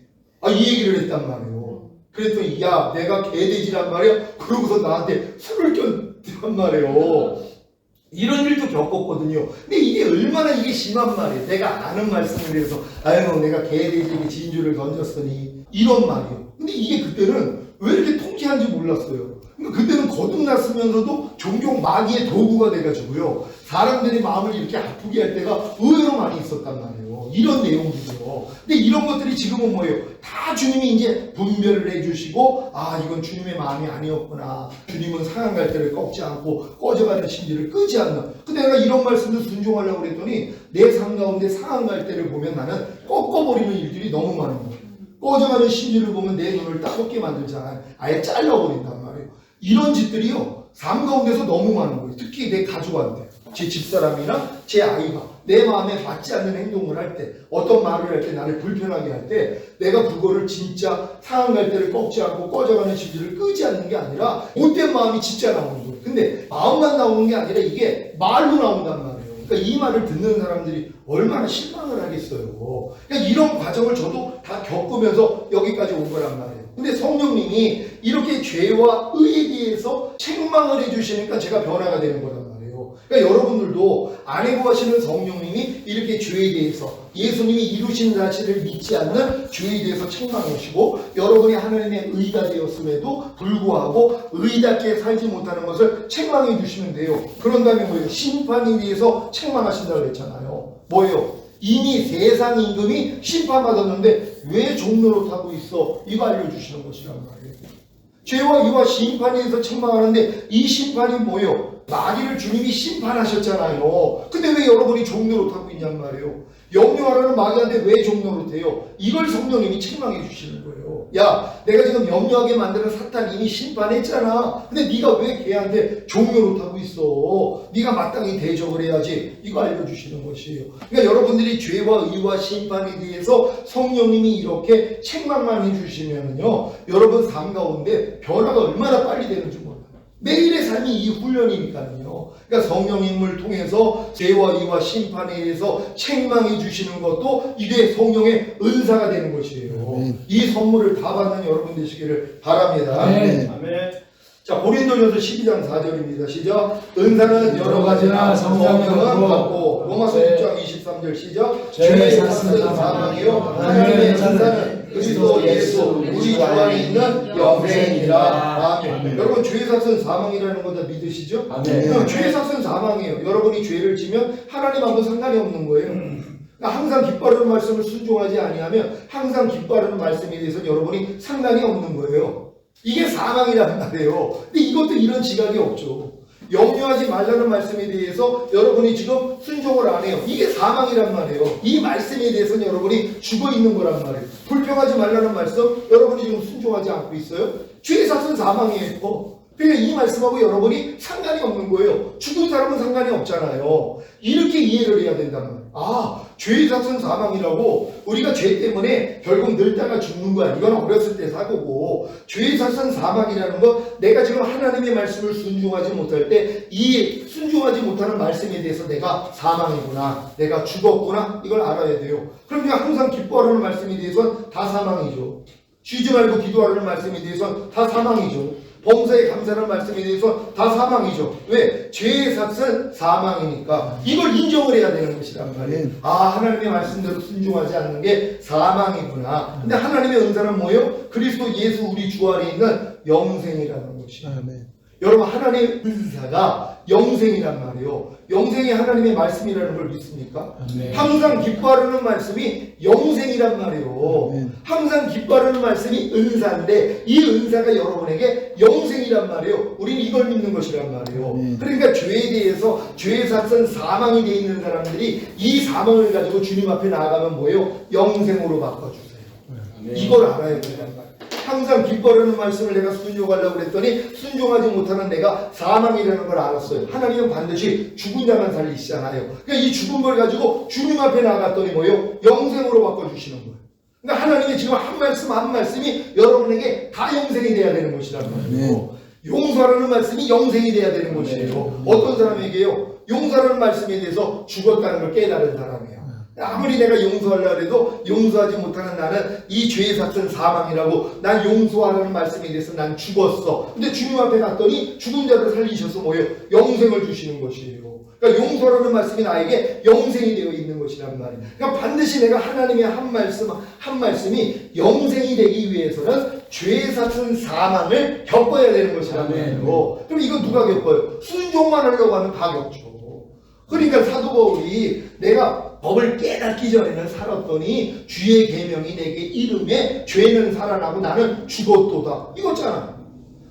이 얘기를 했단 말이에요. 그랬더니 야 내가 개돼지란 말이야? 그러고서 나한테 술을 껴단 말이에요. 이런 일도 겪었거든요. 근데 이게 얼마나 이게 심한 말이에요. 내가 아는 말씀을 해서 아유 내가 개돼지에게 진주를 던졌으니 이런 말이에요. 근데 이게 그때는 왜 이렇게 통쾌한지 몰랐어요. 그러니까 그때는 거듭났으면서도 종종 마귀의 도구가 돼가지고요. 사람들이 마음을 이렇게 아프게 할 때가 의외로 많이 있었단 말이에요. 이런 내용들이죠. 근데 이런 것들이 지금은 뭐예요? 다 주님이 이제 분별을 해주시고 이건 주님의 마음이 아니었구나. 주님은 상한 갈대를 꺾지 않고 꺼져가는 심지를 끄지 않는. 근데 내가 이런 말씀도 순종하려고 그랬더니 내 삶 가운데 상한 갈대를 보면 나는 꺾어버리는 일들이 너무 많은 거예요. 꺼져가는 심지를 보면 내 눈을 따갑게 만들잖아요. 아예 잘라버린단 말이에요. 이런 짓들이요 삶 가운데서 너무 많은 거예요. 특히 내 가족한테, 제 집사람이나 제 아이가 내 마음에 맞지 않는 행동을 할 때, 어떤 말을 할 때 나를 불편하게 할 때 내가 그거를 진짜 상한 갈대를 꺾지 않고 꺼져가는 심지를 끄지 않는 게 아니라 못된 마음이 진짜 나오는 거예요. 근데 마음만 나오는 게 아니라 이게 말로 나온단 말이에요. 그러니까 이 말을 듣는 사람들이 얼마나 실망을 하겠어요. 그러니까 이런 과정을 저도 다 겪으면서 여기까지 온 거란 말이에요. 근데 성령님이 이렇게 죄와 의에 대해서 책망을 해주시니까 제가 변화가 되는 거란 말이에요. 그러니까 여러분들도 안 해고하시는 성령님이 이렇게 죄에 대해서 예수님이 이루신 사실을 믿지 않는 죄에 대해서 책망하시고 여러분이 하나님의 의가 되었음에도 불구하고 의답게 살지 못하는 것을 책망해 주시면 돼요. 그런 다음에 뭐예요? 심판에 대해서 책망하신다고 그랬잖아요. 뭐예요? 이미 세상 임금이 심판받았는데 왜 종로로 타고 있어? 이거 알려주시는 것이란 말이에요. 죄와 이와 심판에 대해서 책망하는데 이 심판이 뭐예요? 마귀를 주님이 심판하셨잖아요. 근데 왜 여러분이 종로로 타고 있냔 말이에요. 염려하라는 마귀한테 왜 종로로 돼요? 이걸 성령님이 책망해 주시는 거예요. 야, 내가 지금 염려하게 만드는 사탄 이미 심판했잖아. 근데 네가 왜 걔한테 종로로 타고 있어? 네가 마땅히 대적을 해야지. 이거 알려주시는 것이에요. 그러니까 여러분들이 죄와 의와 심판에 대해서 성령님이 이렇게 책망만 해주시면요, 여러분 삶 가운데 변화가 얼마나 빨리 되는지 몰라요. 매일의 삶이 이 훈련이니까요. 그러니까 성령님을 통해서 죄와 이와 심판에 의해서 책망해 주시는 것도 이게 성령의 은사가 되는 것이에요. 이 선물을 다 받는 여러분 되시기를 바랍니다. 아멘. 자, 고린도전서 12장 4절입니다. 시작. 은사는 여러 가지나 성령은 성령은 같고. 로마서 6장 23절 시작. 죄의 삭은 사망이요 하나님의 은사는 그리스도 예수 우리 주 안에 있는 영생이라. 아멘. 여러분, 죄의 삭은 사망이라는 거 다 믿으시죠? 아멘. 죄의 삭은 사망이에요. 여러분이 죄를 지면 하나님하고 상관이 없는 거예요. 그러니까 항상 기뻐하는 말씀을 순종하지 아니하면 항상 기뻐하는 말씀에 대해서 여러분이 상관이 없는 거예요. 이게 사망이라는 말이에요. 근데 이것도 이런 지각이 없죠. 염려하지 말라는 말씀에 대해서 여러분이 지금 순종을 안 해요. 이게 사망이란 말이에요. 이 말씀에 대해서는 여러분이 죽어 있는 거란 말이에요. 불평하지 말라는 말씀 여러분이 지금 순종하지 않고 있어요. 죄의 삭은 사망이에요. 그러니까 이 말씀하고 여러분이 상관이 없는 거예요. 죽은 사람은 상관이 없잖아요. 이렇게 이해를 해야 된다는 거예요. 아, 죄의 삭은 사망이라고 우리가 죄 때문에 결국 늙다가 죽는 거야. 이건 어렸을 때 사고고, 죄의 삭은 사망이라는 거 내가 지금 하나님의 말씀을 순종하지 못할 때 이 순종하지 못하는 말씀에 대해서 내가 사망이구나, 내가 죽었구나, 이걸 알아야 돼요. 그럼 그냥 항상 기뻐하라는 말씀에 대해서는 다 사망이죠. 쉬지 말고 기도하라는 말씀에 대해서는 다 사망이죠. 범사에 감사하는 말씀에 대해서 다 사망이죠. 왜? 죄의 삭은 사망이니까 이걸 인정을 해야 되는 것이란 말이에요. 아, 하나님의 말씀대로 순종하지 않는 게 사망이구나. 근데 하나님의 은사는 뭐예요? 그리스도 예수 우리 주 안에 있는 영생이라는 것이에요. 여러분, 하나님의 은사가 영생이란 말이에요. 영생이 하나님의 말씀이라는 걸 믿습니까? 항상 기뻐하라는 말씀이 영생이란 말이에요. 항상 기뻐하라는 말씀이 은사인데 이 은사가 여러분에게 영생이란 말이에요. 우리는 이걸 믿는 것이란 말이에요. 그러니까 죄에 대해서 죄의 삭은 사망이 되어 있는 사람들이 이 사망을 가지고 주님 앞에 나아가면 뭐예요? 영생으로 바꿔주세요. 이걸 알아야 된단 말이에요. 항상 기뻐하는 말씀을 내가 순종하려고 그랬더니 순종하지 못하는 내가 사망이라는 걸 알았어요. 하나님은 반드시 죽은 자만 살리시잖아요. 그러니까 이 죽은 걸 가지고 주님 앞에 나갔더니 뭐예요? 영생으로 바꿔주시는 거예요. 그러니까 하나님이 지금 한 말씀 한 말씀이 여러분에게 다 영생이 돼야 되는 것이란 말이에요. 용서하라는 말씀이 영생이 돼야 되는 것이에요. 어떤 사람에게요? 용서하라는 말씀에 대해서 죽었다는 걸 깨달은 사람이에요. 아무리 내가 용서하려고 해도 용서하지 못하는 나는 이 죄의 삭은 사망이라고, 난 용서하라는 말씀에 대해서 난 죽었어. 근데 주님 앞에 갔더니 죽은 자를 살리셔서 뭐예요? 영생을 주시는 것이에요. 그러니까 용서라는 말씀이 나에게 영생이 되어 있는 것이란 말이에요. 그러니까 반드시 내가 하나님의 한 말씀이 영생이 되기 위해서는 죄의 삭은 사망을 겪어야 되는 것이란 말이에요. 그럼 이거 누가 겪어요? 순종만 하려고 하면 다 겪죠. 그러니까 사도 바울이 내가 법을 깨닫기 전에는 살았더니 주의 계명이 내게 이름에 죄는 살아나고 나는 죽었도다. 이거잖아.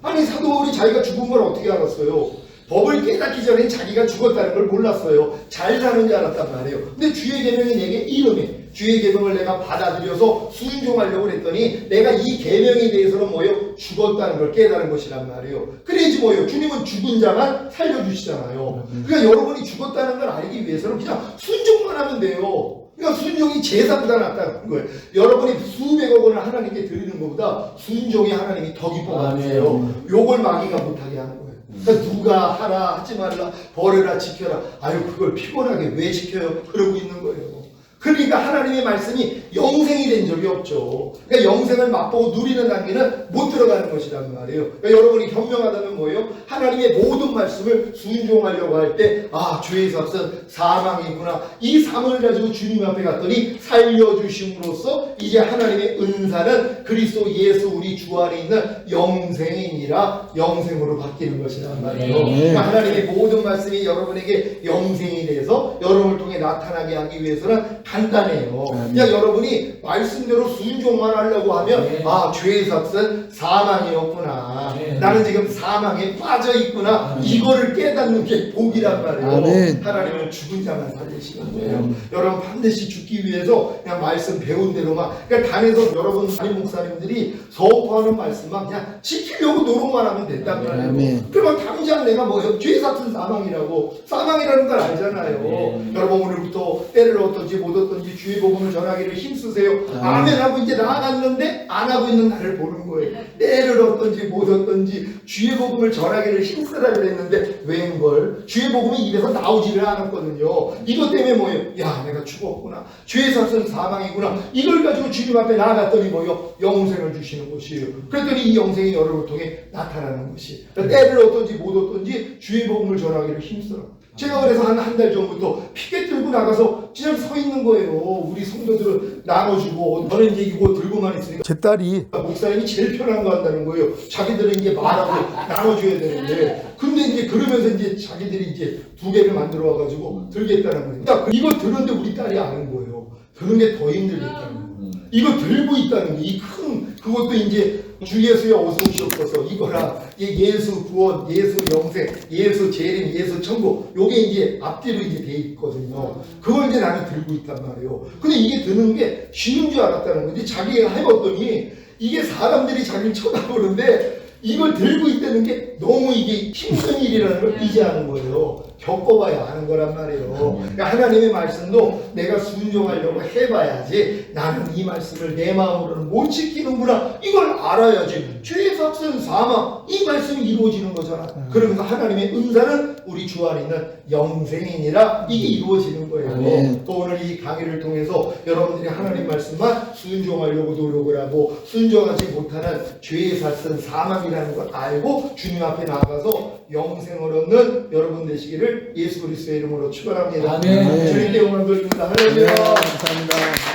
아니, 사도 바울이 자기가 죽은 걸 어떻게 알았어요? 법을 깨닫기 전에 자기가 죽었다는 걸 몰랐어요. 잘 사는 줄 알았단 말이에요. 근데 주의 계명이 내게 이름에, 주의 계명을 내가 받아들여서 순종하려고 그랬더니 내가 이 계명에 대해서는 뭐예요? 죽었다는 걸 깨달은 것이란 말이에요. 그래야지 뭐예요? 주님은 죽은 자만 살려주시잖아요. 그러니까 여러분이 죽었다는 걸 알기 위해서는 그냥 순종만 하면 돼요. 그러니까 순종이 제사보다 낫다는 거예요. 여러분이 수백억 원을 하나님께 드리는 것보다 순종이 하나님이 더 기뻐하세요. 욕을 마귀가 못하게 하는 거예요. 그러니까 누가 하라 하지 말라 버려라 지켜라, 아유 그걸 피곤하게 왜 지켜요? 그러고 있는 거예요. 그러니까 하나님의 말씀이 영생이 된 적이 없죠. 그러니까 영생을 맛보고 누리는 단계는 못 들어가는 것이란 말이에요. 그러니까 여러분이 현명하다면 뭐예요? 하나님의 모든 말씀을 순종하려고 할 때, 아, 죄의 삭은 사망이구나, 이 사망을 가지고 주님 앞에 갔더니 살려주심으로써 이제 하나님의 은사는 그리스도 예수 우리 주 안에 있는 영생이니라 영생으로 바뀌는 것이란 말이에요. 그러니까 하나님의 모든 말씀이 여러분에게 영생이 돼서 여러분을 통해 나타나게 하기 위해서는 간단해요. 그냥 여러분이 말씀대로 순종만 하려고 하면 아, 죄의 삭은 사망이었구나, 나는 지금 사망에 빠져 있구나, 이거를 깨닫는 게 복이란 말이에요. 하나님은 죽은 자만 살리시는 거예요. 여러분 반드시 죽기 위해서 그냥 말씀 배운 대로만, 그러니까 단에서 여러분 담임 목사님들이 서포하는 말씀만 그냥 지키려고 노력만 하면 된단 말이에요. 그러면 당장 내가 뭐예요? 죄의 삭은 사망이라고, 사망이라는 걸 알잖아요. 여러분 오늘부터 때를 어떤지 못 얻었든지 주의 복음을 전하기를 힘쓰세요. 아멘 하고 이제 나아갔는데 안 하고 있는 나를 보는 거예요. 때를 얻든지 못 얻든지 주의 복음을 전하기를 힘쓰라 그랬는데 웬걸 주의 복음이 입에서 나오지를 않았거든요. 이것 때문에 뭐예요? 야, 내가 죽었구나. 죄의 삭은 사망이구나. 이걸 가지고 주님 앞에 나아갔더니 뭐예요? 영생을 주시는 것이에요. 그랬더니 이 영생이 여러분을 통해 나타나는 것이. 그러니까 때를 얻든지 못 얻든지 주의 복음을 전하기를 힘쓰라. 제가 그래서 한 달 전부터 피켓 들고 나가서 그냥 서 있는 거예요. 우리 성도들을 나눠주고 저는 이제 이거 들고만 있으니까 제 딸이 목사님이 제일 편한 거 한다는 거예요. 자기들은 이제 말하고 나눠줘야 되는데 근데 이제 그러면서 이제 자기들이 이제 2개를 만들어 와가지고 들겠다는 거예요. 그러니까 이거 들었는데 우리 딸이 아는 거예요. 드는 게 더 힘들겠다는 거예요. 이거 들고 있다는 게 이 큰 그것도 이제 주 예수여 어서 오시옵소서 이거라 예수 구원, 예수 영생, 예수 재림, 예수 천국 요게 이제 앞뒤로 이제 돼 있거든요. 그걸 이제 나는 들고 있단 말이에요. 근데 이게 드는 게 쉬운 줄 알았다는 건데 자기가 해봤더니 이게 사람들이 자기를 쳐다보는데 이걸 들고 있다는 게 너무 이게 힘든 일이라는 걸 이제 아는 거예요. 겪어봐야 아는 거란 말이에요. 그러니까 하나님의 말씀도 내가 순종하려고 해봐야지 나는 이 말씀을 내 마음으로는 못 지키는구나 이걸 알아야지. 죄의 삭은 사망 이 말씀이 이루어지는 거잖아. 그러면서 하나님의 은사는 우리 주 안에 있는 영생이니라 이게 이루어지는 거예요. 또 오늘 이 강의를 통해서 여러분들이 하나님 말씀만 순종하려고 노력을 하고 순종하지 못하는 죄의 삭은 사망이라는 걸 알고 주님 앞에 나가서 영생을 얻는 여러분 되시기를 예수 그리스도의 이름으로 축원합니다. 아멘. 주님께 영광 돌립니다. 할렐루야. 감사합니다.